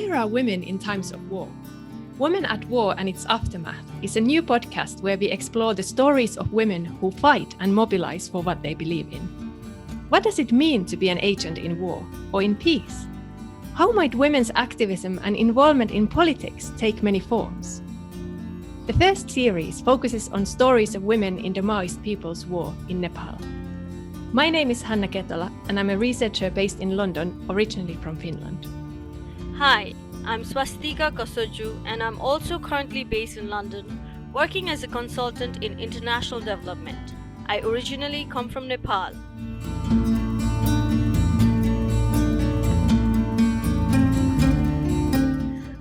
Where are women in times of war? Women at War and its Aftermath is a new podcast where we explore the stories of women who fight and mobilize for what they believe in. What does it mean to be an agent in war or in peace? How might women's activism and involvement in politics take many forms? The first series focuses on stories of women in the Maoist People's War in Nepal. My name is Hanna Ketola and I'm a researcher based in London, originally from Finland. Hi, I'm Swastika Kosoju and I'm also currently based in London, working as a consultant in international development. I originally come from Nepal.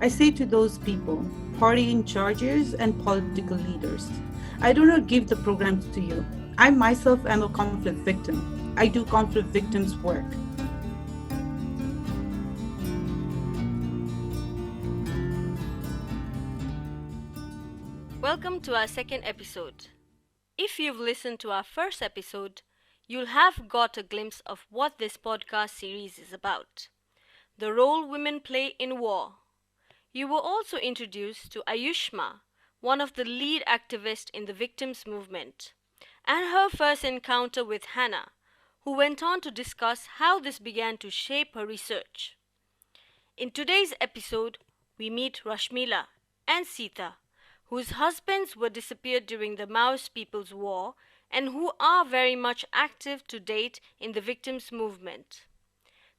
I say to those people, party in charges and political leaders, I do not give the programs to you. I myself am a conflict victim. I do conflict victims' work. Welcome to our second episode. If you've listened to our first episode, you'll have got a glimpse of what this podcast series is about: the role women play in war. You were also introduced to Ayushma, one of the lead activists in the victims movement, and her first encounter with Hannah, who went on to discuss how this began to shape her research. In today's episode, we meet Rashmila and Sita, whose husbands were disappeared during the Maoist People's War and who are very much active to date in the victims movement.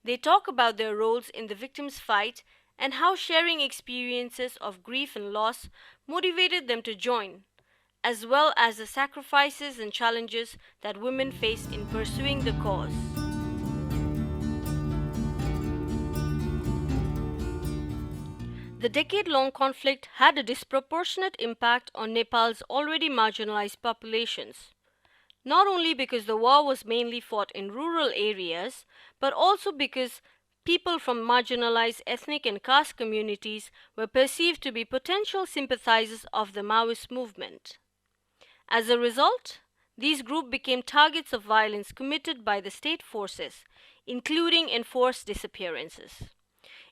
They talk about their roles in the victims' fight and how sharing experiences of grief and loss motivated them to join, as well as the sacrifices and challenges that women face in pursuing the cause. The decade-long conflict had a disproportionate impact on Nepal's already marginalized populations, not only because the war was mainly fought in rural areas, but also because people from marginalized ethnic and caste communities were perceived to be potential sympathizers of the Maoist movement. As a result, these groups became targets of violence committed by the state forces, including enforced disappearances.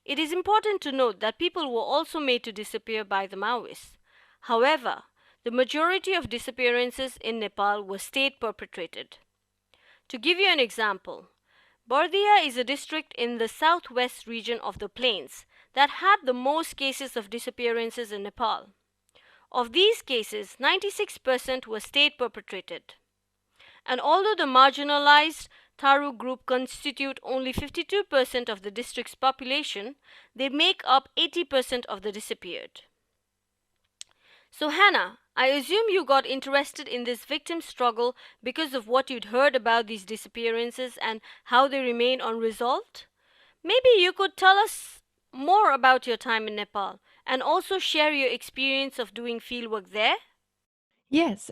It is important to note that people were also made to disappear by the Maoists. However, the majority of disappearances in Nepal were state-perpetrated. To give you an example, Bardia is a district in the southwest region of the plains that had the most cases of disappearances in Nepal. Of these cases, 96% were state-perpetrated. And although the marginalized Tharu group constitute only 52% of the district's population, they make up 80% of the disappeared. So Hannah, I assume you got interested in this victim struggle because of what you'd heard about these disappearances and how they remain unresolved? Maybe you could tell us more about your time in Nepal and also share your experience of doing fieldwork there? Yes,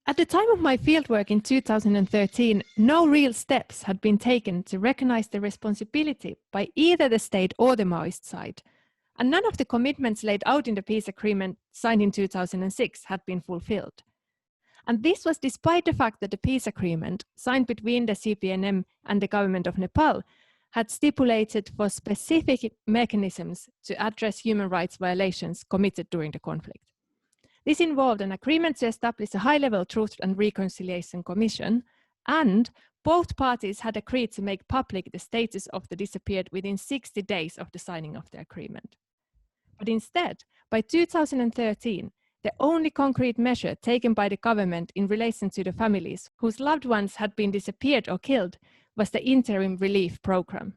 at the time of my fieldwork in 2013, no real steps had been taken to recognize the responsibility by either the state or the Maoist side. And none of the commitments laid out in the peace agreement signed in 2006 had been fulfilled. And this was despite the fact that the peace agreement signed between the CPNM and the government of Nepal had stipulated for specific mechanisms to address human rights violations committed during the conflict. This involved an agreement to establish a high-level Truth and Reconciliation Commission, and both parties had agreed to make public the status of the disappeared within 60 days of the signing of the agreement. But instead, by 2013, the only concrete measure taken by the government in relation to the families whose loved ones had been disappeared or killed was the Interim Relief Program.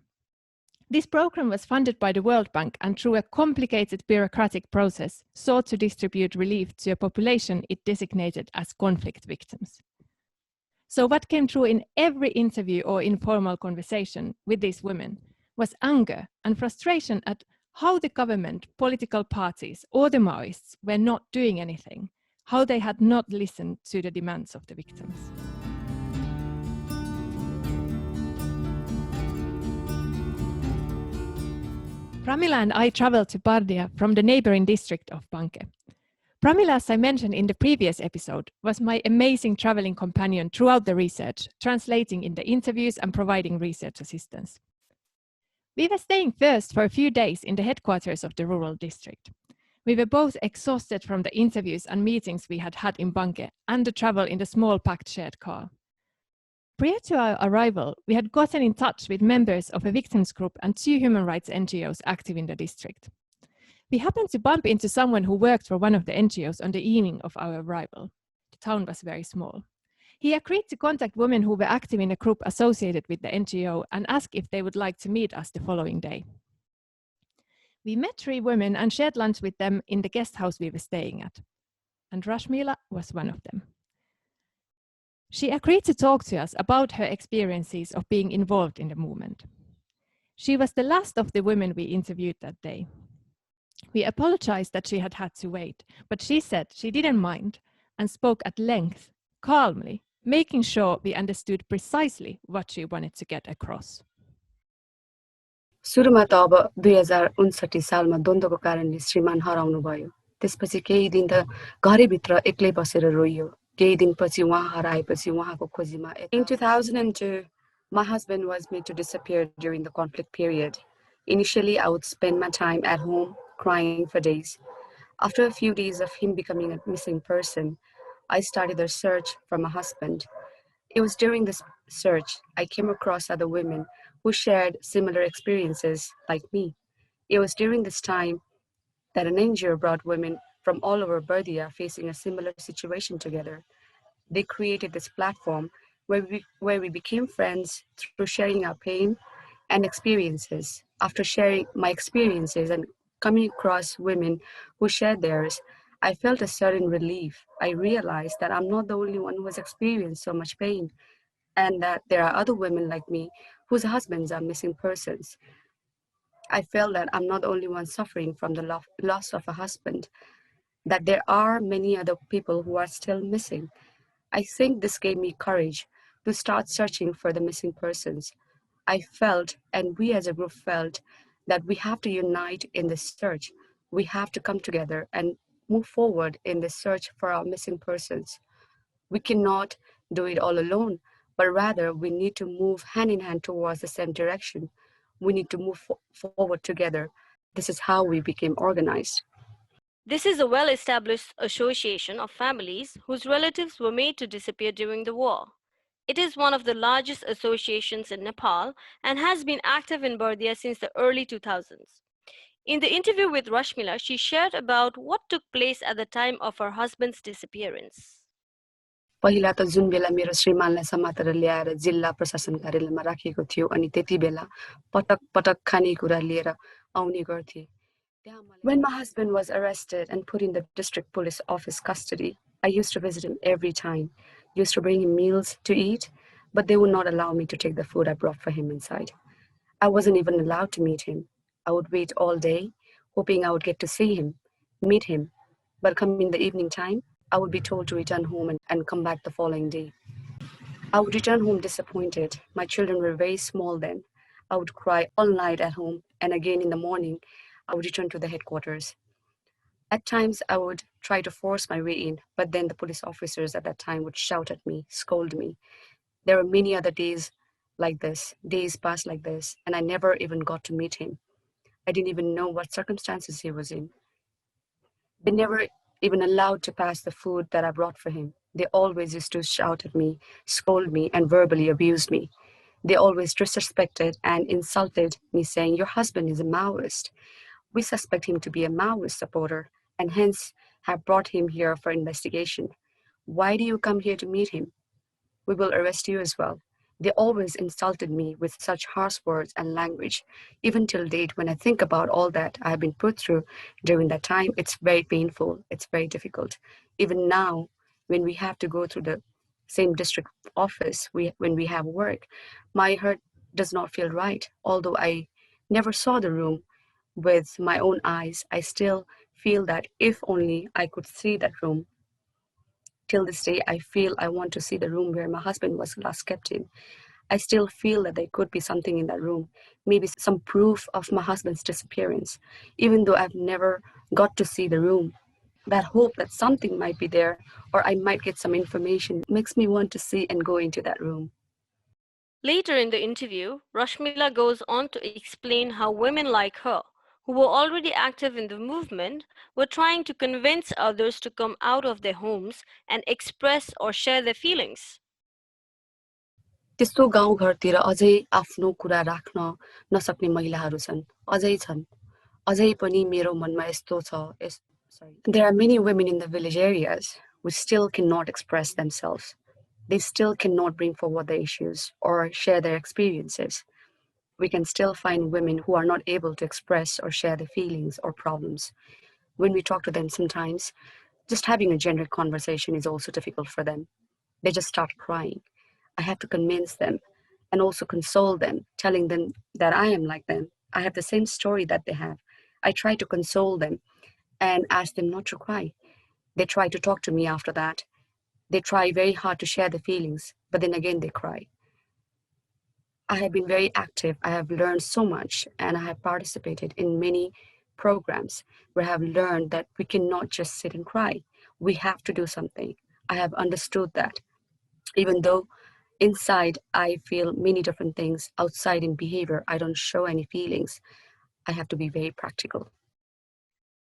This program was funded by the World Bank and through a complicated bureaucratic process sought to distribute relief to a population it designated as conflict victims. So what came through in every interview or informal conversation with these women was anger and frustration at how the government, political parties, or the Maoists were not doing anything, how they had not listened to the demands of the victims. Pramila and I traveled to Bardia from the neighboring district of Banke. Pramila, as I mentioned in the previous episode, was my amazing traveling companion throughout the research, translating in the interviews and providing research assistance. We were staying first for a few days in the headquarters of the rural district. We were both exhausted from the interviews and meetings we had had in Banke and the travel in the small packed shared car. Prior to our arrival, we had gotten in touch with members of a victims group and 2 human rights NGOs active in the district. We happened to bump into someone who worked for one of the NGOs on the evening of our arrival. The town was very small. He agreed to contact women who were active in a group associated with the NGO and ask if they would like to meet us the following day. We met 3 women and shared lunch with them in the guest house we were staying at, and Rashmila was one of them. She agreed to talk to us about her experiences of being involved in the movement. She was the last of the women we interviewed that day. We apologized that she had had to wait, but she said she didn't mind and spoke at length, calmly, making sure we understood precisely what she wanted to get across. सुरुमा त अब 2059 सालमा द्वन्द्वको कारणले श्रीमान हराउनुभयो। त्यसपछि केही दिन त घरैभित्र एक्लै बसेर रोइयो। केही दिनपछि उहाँ हराएपछि उहाँको खोजीमा In 2002, my husband was made to disappear during the conflict period. Initially, I would spend my time at home crying for days. After a few days of him becoming a missing person, I started a search for my husband. It was during this search I came across other women who shared similar experiences like me. It was during this time that an NGO brought women from all over Berdia facing a similar situation together. They created this platform where we became friends through sharing our pain and experiences. After sharing my experiences and coming across women who shared theirs, I felt a certain relief. I realized that I'm not the only one who has experienced so much pain, and that there are other women like me whose husbands are missing persons. I felt that I'm not the only one suffering from the loss of a husband, that there are many other people who are still missing. I think this gave me courage to start searching for the missing persons. I felt, and we as a group felt, that we have to unite in this search. We have to come together and move forward in the search for our missing persons. We cannot do it all alone, but rather we need to move hand in hand towards the same direction. We need to move forward together. This is how we became organized. This is a well-established association of families whose relatives were made to disappear during the war. It is one of the largest associations in Nepal and has been active in Bardia since the early 2000s. In the interview with Rashmila, she shared about what took place at the time of her husband's disappearance. पहिला त जुन बेला मेरो श्रीमानलाई समातेर ल्याएर जिल्ला प्रशासन कार्यालयमा राखिएको थियो अनि त्यति बेला पटक पटक खानेकुरा लिएर आउने गर्थे। When my husband was arrested and put in the district police office custody, I used to visit him every time, used to bring him meals to eat, but they would not allow me to take the food I brought for him inside. I wasn't even allowed to meet him. I would wait all day, hoping I would get to see him, meet him, but come in the evening time, I would be told to return home and come back the following day. I would return home disappointed. My children were very small then. I would cry all night at home, and again in the morning, I would return to the headquarters. At times, I would try to force my way in, but then the police officers at that time would shout at me, scold me. There were many other days like this, days passed like this, and I never even got to meet him. I didn't even know what circumstances he was in. They never even allowed to pass the food that I brought for him. They always used to shout at me, scold me, and verbally abuse me. They always disrespected and insulted me, saying, "Your husband is a Maoist. We suspect him to be a Maoist supporter, and hence have brought him here for investigation. Why do you come here to meet him? We will arrest you as well." They always insulted me with such harsh words and language. Even till date, when I think about all that I have been put through during that time, it's very painful. It's very difficult. Even now, when we have to go through the same district office, when we have work, my heart does not feel right. Although I never saw the room with my own eyes, I still feel that if only I could see that room. Till this day, I feel I want to see the room where my husband was last kept in. I still feel that there could be something in that room, maybe some proof of my husband's disappearance, even though I've never got to see the room. That hope that something might be there or I might get some information makes me want to see and go into that room. Later in the interview, Rashmila goes on to explain how women like her, who were already active in the movement, were trying to convince others to come out of their homes and express or share their feelings. त्यस्तो गाउँघरतिर अझै आफ्नो कुरा राख्न नसक्ने महिलाहरू छन्, अझै छन्, अझै पनि मेरो मनमा यस्तो छ. There are many women in the village areas who still cannot express themselves. They still cannot bring forward their issues or share their experiences. We can still find women who are not able to express or share their feelings or problems. When we talk to them sometimes, just having a generic conversation is also difficult for them. They just start crying. I have to convince them and also console them, telling them that I am like them. I have the same story that they have. I try to console them and ask them not to cry. They try to talk to me after that. They try very hard to share their feelings, but then again they cry. I have been very active. I have learned so much, and I have participated in many programs where I have learned that we cannot just sit and cry. We have to do something. I have understood that. Even though inside I feel many different things, outside in behavior, I don't show any feelings. I have to be very practical.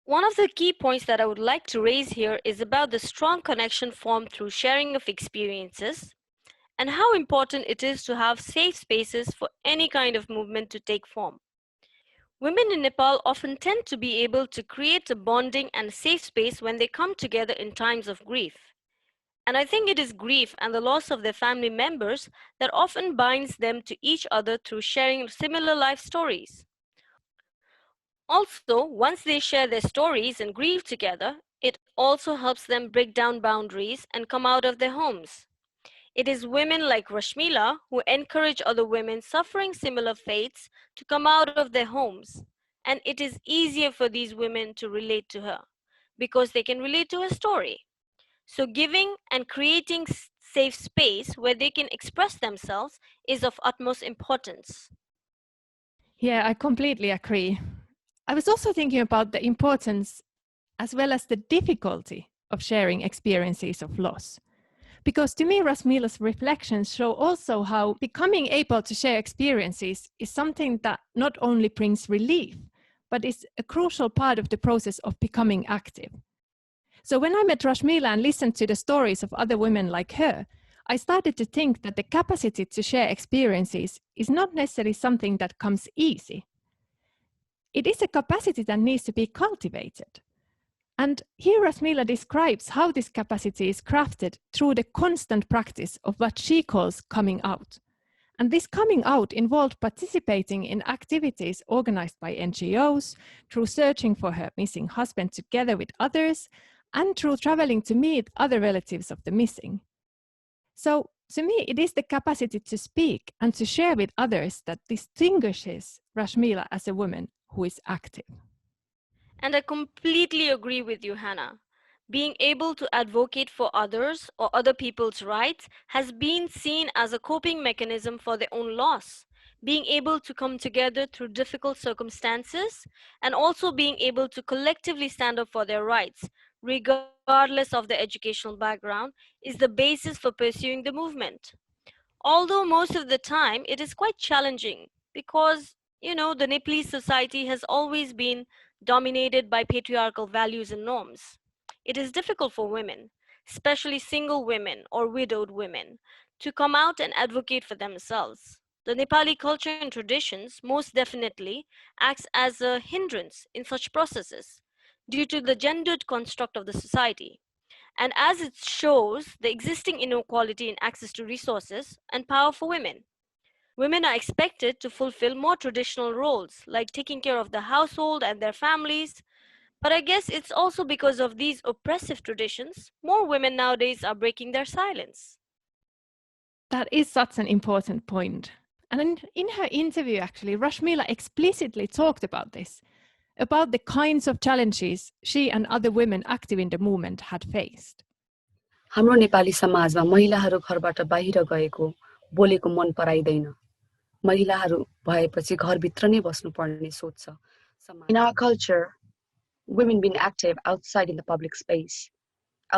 One of the key points that I would like to raise here is about the strong connection formed through sharing of experiences and how important it is to have safe spaces for any kind of movement to take form. Women in Nepal often tend to be able to create a bonding and safe space when they come together in times of grief. And I think it is grief and the loss of their family members that often binds them to each other through sharing similar life stories. Also, once they share their stories and grieve together, it also helps them break down boundaries and come out of their homes. It is women like Rashmila who encourage other women suffering similar fates to come out of their homes. And it is easier for these women to relate to her because they can relate to her story. So, giving and creating safe space where they can express themselves is of utmost importance. Yeah, I completely agree. I was also thinking about the importance as well as the difficulty of sharing experiences of loss. Because to me, Rasmila's reflections show also how becoming able to share experiences is something that not only brings relief, but is a crucial part of the process of becoming active. So when I met Rashmila and listened to the stories of other women like her, I started to think that the capacity to share experiences is not necessarily something that comes easy. It is a capacity that needs to be cultivated. And here Rasmila describes how this capacity is crafted through the constant practice of what she calls coming out. And this coming out involved participating in activities organized by NGOs, through searching for her missing husband together with others, and through traveling to meet other relatives of the missing. So, to me, it is the capacity to speak and to share with others that distinguishes Rashmila as a woman who is active. And I completely agree with you, Hannah. Being able to advocate for others or other people's rights has been seen as a coping mechanism for their own loss. Being able to come together through difficult circumstances and also being able to collectively stand up for their rights, regardless of their educational background, is the basis for pursuing the movement. Although most of the time it is quite challenging because, the Nepalese society has always been dominated by patriarchal values and norms. It is difficult for women, especially single women or widowed women, to come out and advocate for themselves. The Nepali culture and traditions most definitely acts as a hindrance in such processes due to the gendered construct of the society. And as it shows the existing inequality in access to resources and power for women. Women are expected to fulfill more traditional roles, like taking care of the household and their families. But I guess it's also because of these oppressive traditions, more women nowadays are breaking their silence. That is such an important point. And in her interview, actually, Rashmila explicitly talked about this, about the kinds of challenges she and other women active in the movement had faced. हाम्रो नेपाली समाजमा महिलाहरू घरबाट बाहिर गएको बोलेको मन पराइदैन महिलाहरू भएपछि घरभित्र नै बस्नुपर्ने सोच छ In our culture, women being active outside in the public space,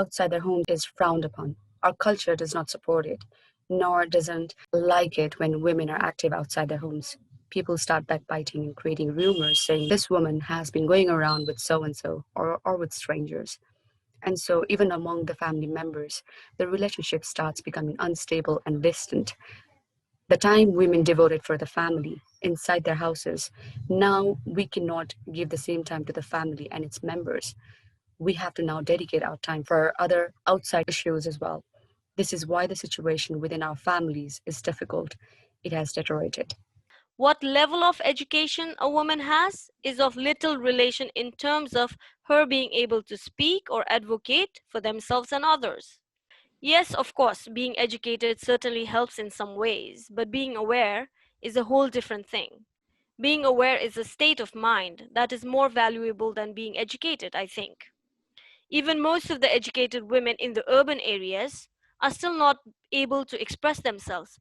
outside their home is frowned upon. Our culture does not support it. nor doesn't like it when women are active outside their homes. People start backbiting and creating rumors saying this woman has been going around with so and so or with strangers. And so, even among the family members, the relationship starts becoming unstable and distant. The time women devoted for the family inside their houses, now we cannot give the same time to the family and its members. We have to now dedicate our time for other outside issues as well. This is why the situation within our families is difficult. It has deteriorated. What level of education a woman has is of little relation in terms of her being able to speak or advocate for themselves and others. Yes, of course, being educated certainly helps in some ways, but being aware is a whole different thing. Being aware is a state of mind that is more valuable than being educated, I think. Even most of the educated women in the urban areas are still not able to express themselves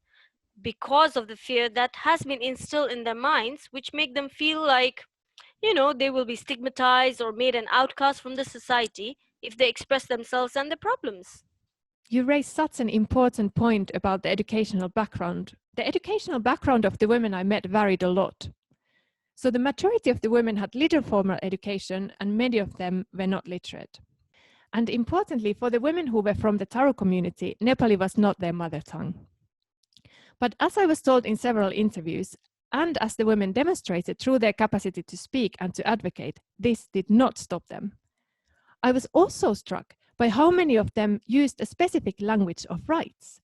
because of the fear that has been instilled in their minds, which make them feel like, they will be stigmatized or made an outcast from the society if they express themselves and their problems. You raise such an important point about the educational background. The educational background of the women I met varied a lot. So the majority of the women had little formal education and many of them were not literate. And importantly, for the women who were from the Taro community, Nepali was not their mother tongue. But as I was told in several interviews, and as the women demonstrated through their capacity to speak and to advocate, this did not stop them. I was also struck by how many of them used a specific language of rights.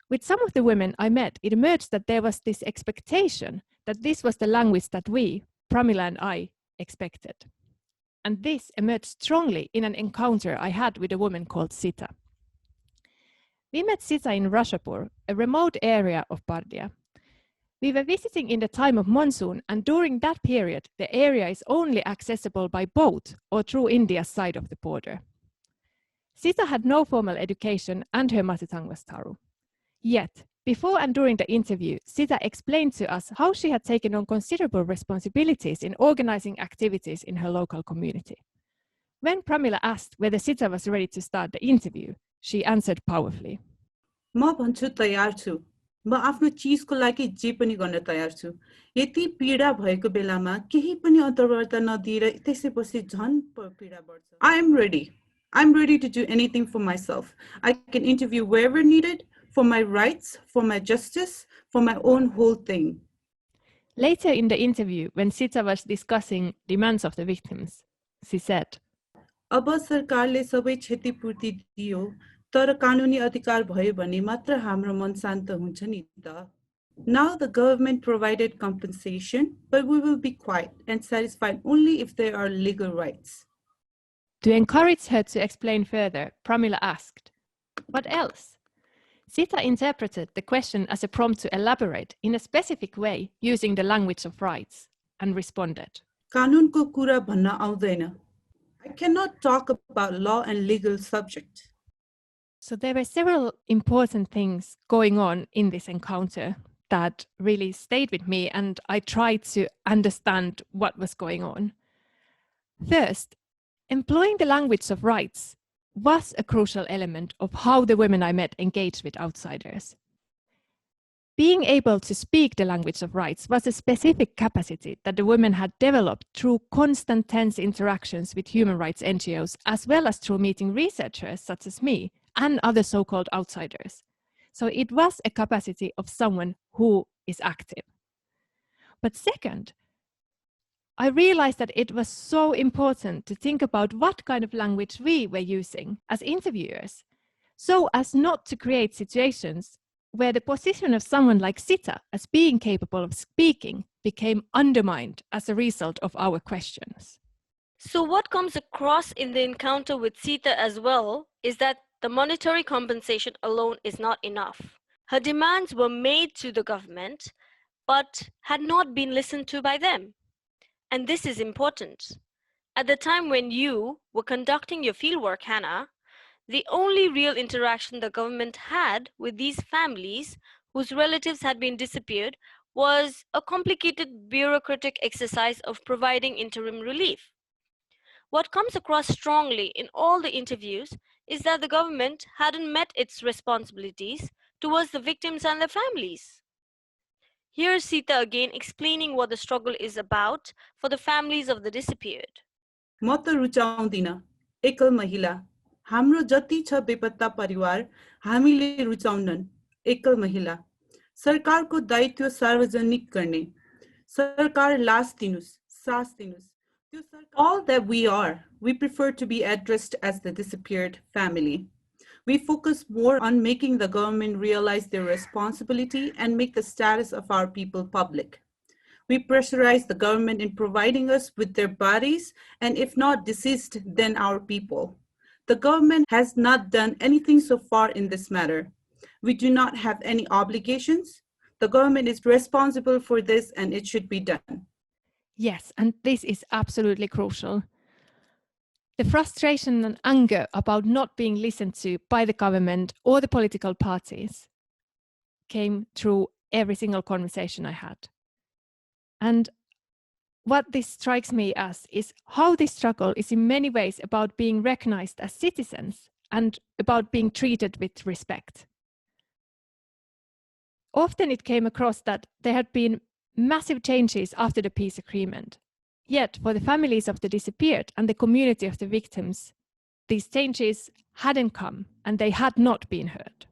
With some of the women I met, it emerged that there was this expectation that this was the language that we, Pramila and I, expected. And this emerged strongly in an encounter I had with a woman called Sita. We met Sita in Rajapur, a remote area of Bardia. We were visiting in the time of monsoon, and during that period, the area is only accessible by boat or through India's side of the border. Sita had no formal education and her mother tongue was Taru. Yet, before and during the interview, Sita explained to us how she had taken on considerable responsibilities in organizing activities in her local community. When Pramila asked whether Sita was ready to start the interview, she answered powerfully. म भन्छु तयार छु म आफ्नो चीजको लागि जे पनि गर्न तयार छु यति पीडा भएको बेलामा केही पनि अन्तर्वार्ता नदिएर त्यसैपछि झन् पीडा बढ्छ I'm ready to do anything for myself. I can interview wherever needed for my rights, for my justice, for my own whole thing. Later in the interview, when Sita was discussing demands of the victims, she said, अब सरकारले सबै क्षतिपूर्ति दियो तर कानुनी अधिकार भयो भने मात्र हाम्रो मन शान्त हुन्छ नि त Now the government provided compensation, but we will be quiet and satisfied only if there are legal rights. To encourage her to explain further, Pramila asked, "What else?" Sita interpreted the question as a prompt to elaborate in a specific way using the language of rights and responded, कानुनको कुरा भन्न आउँदैन. I cannot talk about law and legal subject. So there were several important things going on in this encounter that really stayed with me, and I tried to understand what was going on. First, employing the language of rights was a crucial element of how the women I met engaged with outsiders. Being able to speak the language of rights was a specific capacity that the women had developed through constant tense interactions with human rights NGOs, as well as through meeting researchers such as me and other so-called outsiders. So it was a capacity of someone who is active. But second, I realized that it was so important to think about what kind of language we were using as interviewers, so as not to create situations where the position of someone like Sita as being capable of speaking became undermined as a result of our questions. So what comes across in the encounter with Sita as well is that the monetary compensation alone is not enough. Her demands were made to the government, but had not been listened to by them. And this is important. At the time when you were conducting your fieldwork, Hannah, the only real interaction the government had with these families whose relatives had been disappeared was a complicated bureaucratic exercise of providing interim relief. What comes across strongly in all the interviews is that the government hadn't met its responsibilities towards the victims and their families. Here's Sita again explaining what the struggle is about for the families of the disappeared. म त रुचाउँदिन एकल महिला हाम्रो जति छ बेपत्ता परिवार हामीले रुचाउनन् एकल महिला सरकारको दायित्व सार्वजनिक गर्ने सरकार लास दिनुस् सास दिनुस् त्यो सरकार all that we prefer to be addressed as the disappeared family. We focus more on making the government realize their responsibility and make the status of our people public. We pressurize the government in providing us with their bodies, and if not deceased, then our people. The government has not done anything so far in this matter. We do not have any obligations. The government is responsible for this and it should be done. Yes, and this is absolutely crucial. The frustration and anger about not being listened to by the government or the political parties came through every single conversation I had. And what this strikes me as is how this struggle is in many ways about being recognized as citizens and about being treated with respect. Often it came across that there had been massive changes after the peace agreement. Yet for the families of the disappeared and the community of the victims, these changes hadn't come and they had not been heard.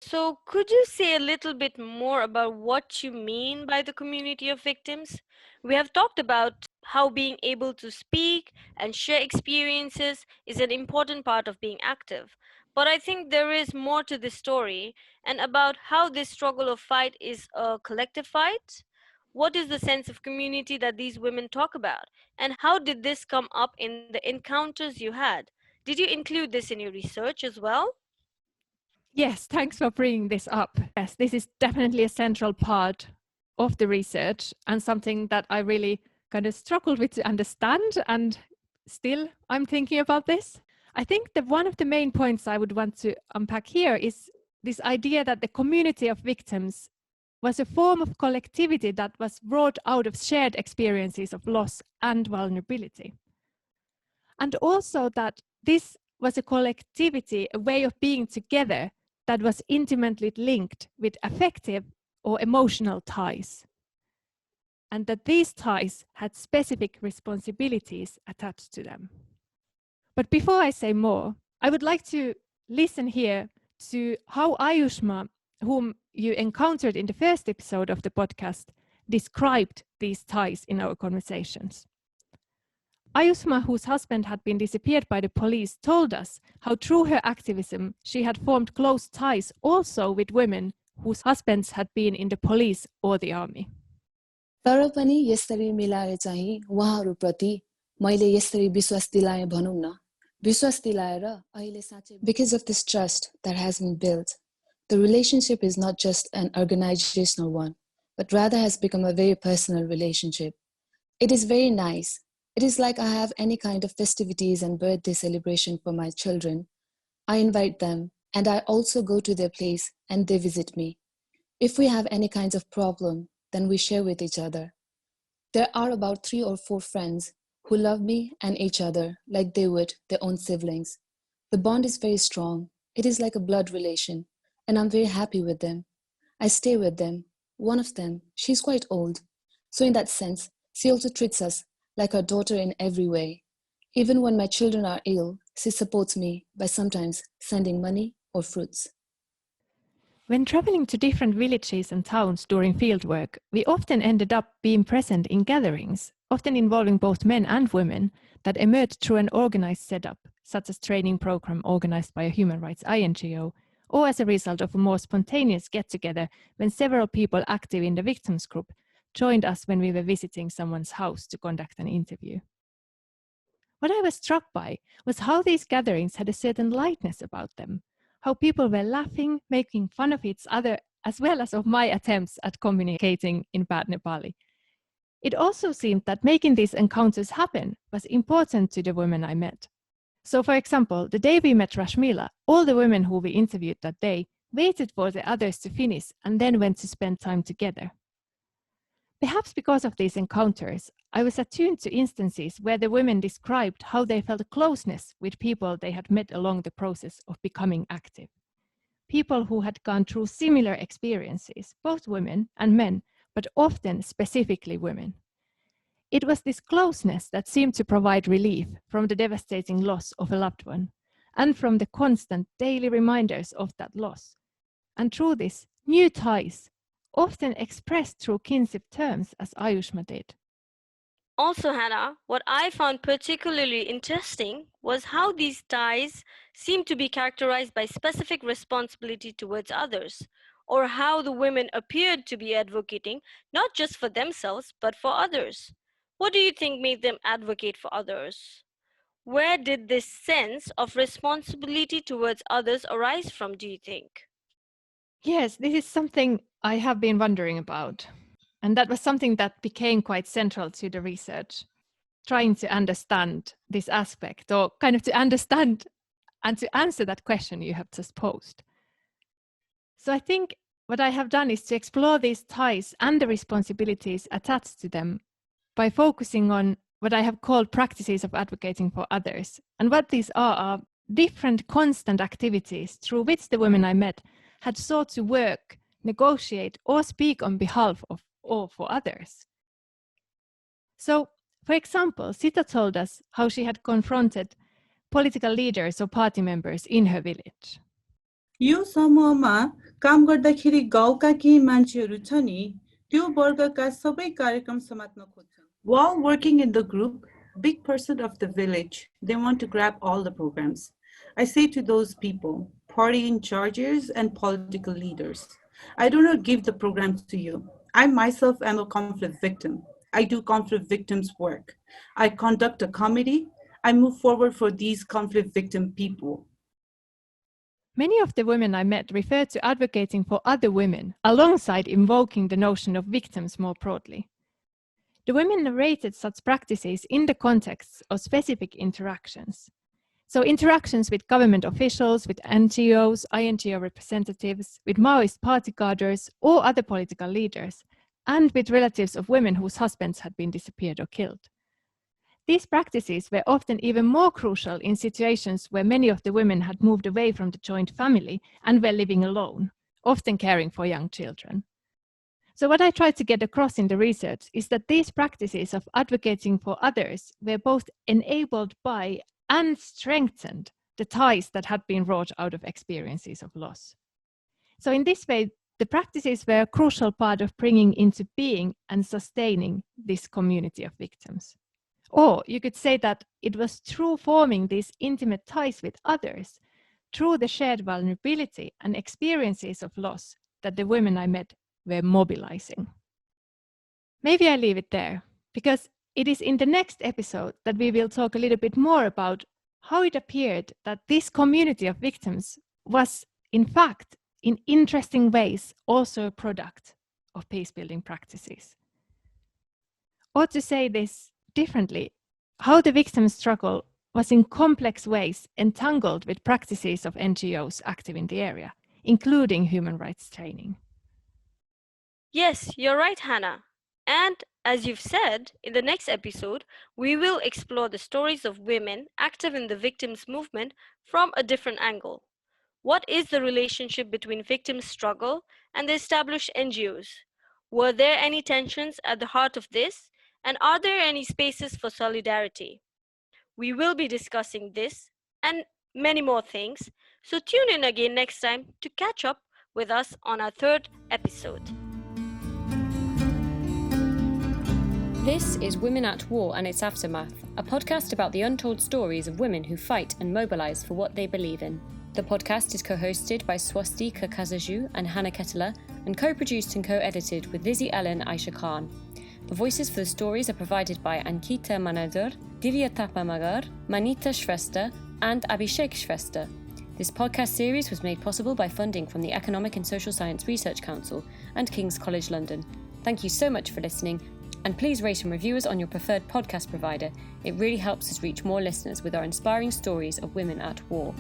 So, could you say a little bit more about what you mean by the community of victims? We have talked about how being able to speak and share experiences is an important part of being active. But I think there is more to this story and about how this struggle of fight is a collective fight. What is the sense of community that these women talk about? And how did this come up in the encounters you had? Did you include this in your research as well? Yes, thanks for bringing this up. Yes, this is definitely a central part of the research and something that I really kind of struggled with to understand, and still I'm thinking about this. I think that one of the main points I would want to unpack here is this idea that the community of victims was a form of collectivity that was brought out of shared experiences of loss and vulnerability. And also that this was a collectivity, a way of being together that was intimately linked with affective or emotional ties. And that these ties had specific responsibilities attached to them. But before I say more, I would like to listen here to how Ayushma, whom you encountered in the first episode of the podcast, described these ties in our conversations. Ayushma, whose husband had been disappeared by the police, told us how through her activism she had formed close ties also with women whose husbands had been in the police or the army. तर पनि यसरी मिलाएर चाहिँ उहाँहरूप्रति मैले यसरी विश्वास दिलाएँ भनौं न विश्वास दिलाएर अहिले साँच्चै because of this trust that has been built the relationship is not just an organizational one but rather has become a very personal relationship. It is very nice. It is like I have any kind of festivities and birthday celebration for my children. I invite them and I also go to their place and they visit me. If we have any kinds of problem, then we share with each other. There are about 3 or 4 friends who love me and each other like they would their own siblings. The bond is very strong. It is like a blood relation and I'm very happy with them. I stay with them. One of them, she's quite old. So in that sense, she also treats us like her daughter in every way. Even when my children are ill, she supports me by sometimes sending money or fruits. When traveling to different villages and towns during fieldwork, we often ended up being present in gatherings, often involving both men and women, that emerged through an organized setup, such as training program organized by a human rights NGO, or as a result of a more spontaneous get-together when several people active in the victims group joined us when we were visiting someone's house to conduct an interview. What I was struck by was how these gatherings had a certain lightness about them, how people were laughing, making fun of each other, as well as of my attempts at communicating in bad Nepali. It also seemed that making these encounters happen was important to the women I met. So for example, the day we met Rashmila, all the women who we interviewed that day waited for the others to finish and then went to spend time together. Perhaps because of these encounters, I was attuned to instances where the women described how they felt a closeness with people they had met along the process of becoming active. people who had gone through similar experiences, both women and men, but often specifically women. It was this closeness that seemed to provide relief from the devastating loss of a loved one and from the constant daily reminders of that loss. And through this, new ties, often expressed through kinship terms as Ayushma did. Also, Hannah, what I found particularly interesting was how these ties seem to be characterized by specific responsibility towards others, or how the women appeared to be advocating not just for themselves but for others. What do you think made them advocate for others? Where did this sense of responsibility towards others arise from, do you think? Yes, this is something I have been wondering about. And that was something that became quite central to the research, trying to understand this aspect, or kind of to understand and to answer that question you have just posed. So I think what I have done is to explore these ties and the responsibilities attached to them by focusing on what I have called practices of advocating for others. And what these are different constant activities through which the women I met had sought to work, negotiate, or speak on behalf of or for others. So, for example, Sita told us how she had confronted political leaders or party members in her village. यो समूहमा काम गर्दाखेरि गाउँका केही मान्छेहरू छ नि त्यो वर्गका सबै कार्यक्रम समात्न खोज्छन्. While working in the group, big person of the village, they want to grab all the programs. I say to those people, party in charges and political leaders, I do not give the programs to you. I myself am a conflict victim. I do conflict victims work. I conduct a committee. I move forward for these conflict victim people. Many of the women I met referred to advocating for other women alongside invoking the notion of victims more broadly. The women narrated such practices in the context of specific interactions. So interactions with government officials, with NGOs, INGO representatives, with Maoist party cadres or other political leaders, and with relatives of women whose husbands had been disappeared or killed. These practices were often even more crucial in situations where many of the women had moved away from the joint family and were living alone, often caring for young children. So what I tried to get across in the research is that these practices of advocating for others were both enabled by and strengthened the ties that had been wrought out of experiences of loss. So in this way, the practices were a crucial part of bringing into being and sustaining this community of victims. Or you could say that it was through forming these intimate ties with others, through the shared vulnerability and experiences of loss, that the women I met were mobilizing. Maybe I leave it there, because it is in the next episode that we will talk a little bit more about how it appeared that this community of victims was, in fact, in interesting ways, also a product of peace-building practices. Or to say this differently, how the victims' struggle was in complex ways entangled with practices of NGOs active in the area, including human rights training. Yes, you're right, Hannah. And as you've said, in the next episode, we will explore the stories of women active in the victims' movement from a different angle. What is the relationship between victims' struggle and the established NGOs? Were there any tensions at the heart of this? And are there any spaces for solidarity? We will be discussing this and many more things, so tune in again next time to catch up with us on our third episode. This is Women at War and Its Aftermath, a podcast about the untold stories of women who fight and mobilise for what they believe in. The podcast is co-hosted by Swastika Kazaju and Hannah Kettler and co-produced and co-edited with Lizzie Ellen Aisha Khan. The voices for the stories are provided by Ankita Manadur, Divya Tapamagar, Manita Shrestha and Abhishek Shrestha. This podcast series was made possible by funding from the Economic and Social Science Research Council and King's College London. Thank you so much for listening, and please rate and review us on your preferred podcast provider. It really helps us reach more listeners with our inspiring stories of women at war.